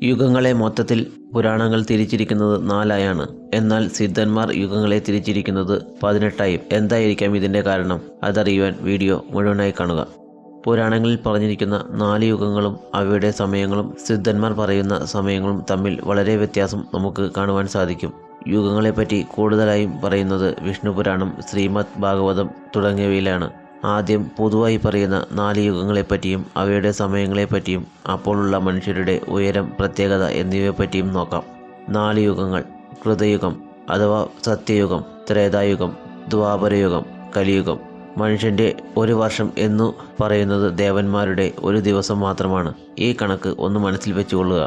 യുഗങ്ങളെ മൊത്തത്തിൽ പുരാണങ്ങൾ തിരിച്ചിരിക്കുന്നത് 4ആയാണ്. എന്നാൽ സിദ്ധന്മാർ യുഗങ്ങളെ തിരിച്ചിരിക്കുന്നത് 18ആയും. എന്തായിരിക്കാം ഇതിൻ്റെ കാരണം? അതറിയുവാൻ വീഡിയോ മുഴുവനായി കാണുക. പുരാണങ്ങളിൽ പറഞ്ഞിരിക്കുന്ന 4 യുഗങ്ങളും അവയുടെ സമയങ്ങളും സിദ്ധന്മാർ പറയുന്ന സമയങ്ങളും തമ്മിൽ വളരെ വ്യത്യാസം നമുക്ക് കാണുവാൻ സാധിക്കും. യുഗങ്ങളെപ്പറ്റി കൂടുതലായും പറയുന്നത് വിഷ്ണു പുരാണം, ശ്രീമദ് ഭാഗവതം തുടങ്ങിയവയിലാണ്. ആദ്യം പൊതുവായി പറയുന്ന 4 യുഗങ്ങളെപ്പറ്റിയും അവയുടെ സമയങ്ങളെപ്പറ്റിയും അപ്പോഴുള്ള മനുഷ്യരുടെ ഉയരം, പ്രത്യേകത എന്നിവയെപ്പറ്റിയും നോക്കാം. 4 യുഗങ്ങൾ: കൃതയുഗം അഥവാ സത്യയുഗം, ത്രേതായുഗം, ദ്വാപരയുഗം, കലിയുഗം. മനുഷ്യൻ്റെ ഒരു വർഷം എന്നു പറയുന്നത് ദേവന്മാരുടെ ഒരു ദിവസം മാത്രമാണ്. ഈ കണക്ക് ഒന്ന് മനസ്സിൽ വെച്ചുകൊള്ളുക.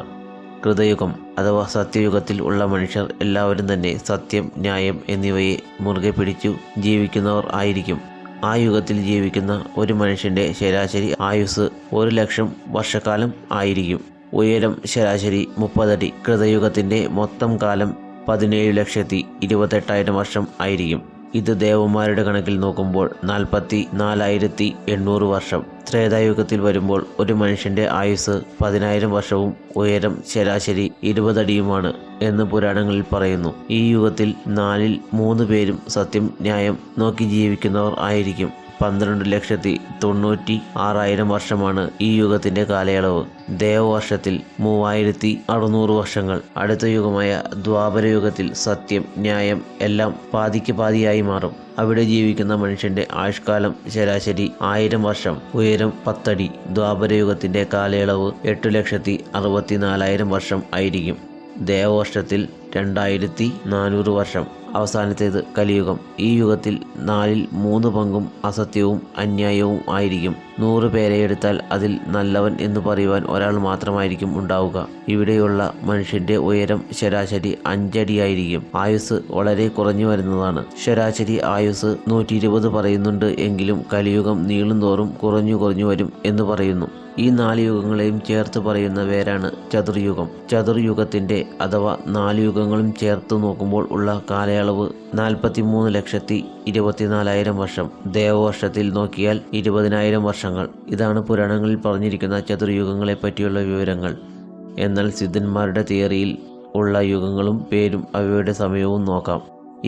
കൃതയുഗം അഥവാ സത്യയുഗത്തിൽ ഉള്ള മനുഷ്യർ എല്ലാവരും തന്നെ സത്യം, ന്യായം എന്നിവയെ മുറുകെ പിടിച്ചു ജീവിക്കുന്നവർ ആയിരിക്കും. ആ യുഗത്തിൽ ജീവിക്കുന്ന ഒരു മനുഷ്യൻ്റെ ശരാശരി ആയുസ് 1,00,000 വർഷക്കാലം ആയിരിക്കും. ഉയരം ശരാശരി 30 അടി. കൃതയുഗത്തിൻ്റെ മൊത്തം കാലം 17,28,000 വർഷം ആയിരിക്കും. ഇത് ദേവന്മാരുടെ കണക്കിൽ നോക്കുമ്പോൾ 44,800 വർഷം. ത്രേതായുഗത്തിൽ വരുമ്പോൾ ഒരു മനുഷ്യൻ്റെ ആയുസ് 10,000 വർഷവും ഉയരം ശരാശരി 20 അടിയുമാണ് എന്ന് പുരാണങ്ങളിൽ പറയുന്നു. ഈ യുഗത്തിൽ 4ൽ 3 പേരും സത്യം, ന്യായം നോക്കി ജീവിക്കുന്നവർ ആയിരിക്കും. 12,96,000 വർഷമാണ് ഈ യുഗത്തിൻ്റെ കാലയളവ്. ദേവവർഷത്തിൽ 3,600 വർഷങ്ങൾ. അടുത്ത യുഗമായ ദ്വാപരയുഗത്തിൽ സത്യം, ന്യായം എല്ലാം പാതിക്ക് പാതിയായി മാറും. അവിടെ ജീവിക്കുന്ന മനുഷ്യൻ്റെ ആയുഷ്കാലം ശരാശരി 1000 വർഷം, ഉയരം 10 അടി. ദ്വാപരയുഗത്തിൻ്റെ കാലയളവ് 8,64,000 വർഷം ആയിരിക്കും. ദേവവർഷത്തിൽ 2,400 വർഷം. അവസാനത്തേത് കലിയുഗം. ഈ യുഗത്തിൽ 4ൽ 3 പങ്കും അസത്യവും അന്യായവും ആയിരിക്കും. 100 പേരെ എടുത്താൽ അതിൽ നല്ലവൻ എന്ന് പറയുവാൻ ഒരാൾ മാത്രമായിരിക്കും ഉണ്ടാവുക. ഇവിടെയുള്ള മനുഷ്യൻ്റെ ഉയരം ശരാശരി 5 അടിയായിരിക്കും. ആയുസ് വളരെ കുറഞ്ഞു വരുന്നതാണ്. ശരാശരി ആയുസ് 120 പറയുന്നുണ്ട് എങ്കിലും കലിയുഗം നീളുന്തോറും കുറഞ്ഞു വരും എന്ന് പറയുന്നു. ഈ 4 യുഗങ്ങളെയും ചേർത്ത് പറയുന്ന പേരാണ് ചതുർയുഗം. ചതുർയുഗത്തിൻ്റെ അഥവാ 4 യുഗങ്ങളും ചേർത്ത് നോക്കുമ്പോൾ ഉള്ള കാലയളവ് 43,24,000 വർഷം. ദേവവർഷത്തിൽ നോക്കിയാൽ 20,000 വർഷങ്ങൾ. ഇതാണ് പുരാണങ്ങളിൽ പറഞ്ഞിരിക്കുന്ന ചതുർയുഗങ്ങളെ പറ്റിയുള്ള വിവരങ്ങൾ. എന്നാൽ സിദ്ധന്മാരുടെ തിയറിയിൽ ഉള്ള യുഗങ്ങളും പേരും അവയുടെ സമയവും നോക്കാം.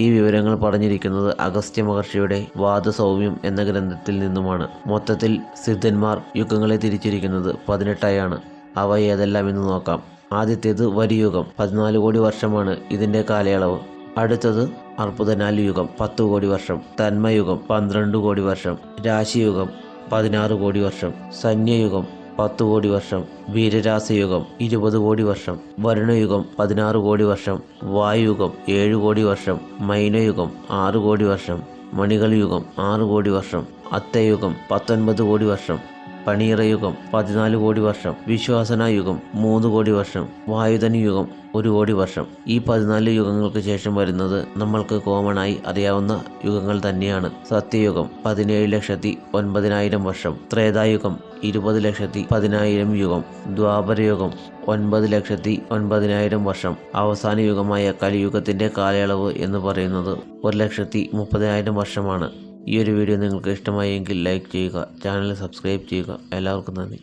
ഈ വിവരങ്ങൾ പറഞ്ഞിരിക്കുന്നത് അഗസ്ത്യ മഹർഷിയുടെ വാദസൗമ്യം എന്ന ഗ്രന്ഥത്തിൽ നിന്നുമാണ്. മൊത്തത്തിൽ സിദ്ധന്മാർ യുഗങ്ങളെ തിരിച്ചിരിക്കുന്നത് 18ആയാണ്. അവ ഏതെല്ലാം എന്ന് നോക്കാം. ആദ്യത്തേത് വരിയുഗം. 14 കോടി വർഷമാണ് ഇതിൻ്റെ കാലയളവ്. അടുത്തത് അർബുദനാൽ യുഗം, 10 കോടി വർഷം. തന്മയുഗം 12 കോടി വർഷം. രാശിയുഗം 16 കോടി വർഷം. സന്യയുഗം 10 കോടി വർഷം. വീരരാസയുഗം 20 കോടി വർഷം. വരുണയുഗം 16 കോടി വർഷം. വായുയുഗം 7 കോടി വർഷം. മൈനയുഗം 6 കോടി വർഷം. മണികൾ യുഗം 6 കോടി വർഷം. അത്തയുഗം 19 കോടി വർഷം. പണീറയുഗം 14 കോടി വർഷം. വിശ്വാസനായുഗം 3 കോടി വർഷം. വായുധനയുഗം 1 കോടി വർഷം. ഈ 14 യുഗങ്ങൾക്ക് ശേഷം വരുന്നത് നമ്മൾക്ക് കോമണായി അറിയാവുന്ന യുഗങ്ങൾ തന്നെയാണ്. സത്യയുഗം 17,09,000 വർഷം. ത്രേതായുഗം 20,10,000 യുഗം. ദ്വാപരയുഗം 9,09,000 വർഷം. അവസാന യുഗമായ കലിയുഗത്തിൻ്റെ കാലയളവ് എന്ന് പറയുന്നത് 1,30,000 വർഷമാണ്. ഈ ഒരു വീഡിയോ നിങ്ങൾക്ക് ഇഷ്ടമായെങ്കിൽ ലൈക്ക് ചെയ്യുക, ചാനൽ സബ്സ്ക്രൈബ് ചെയ്യുക. എല്ലാവർക്കും നന്ദി.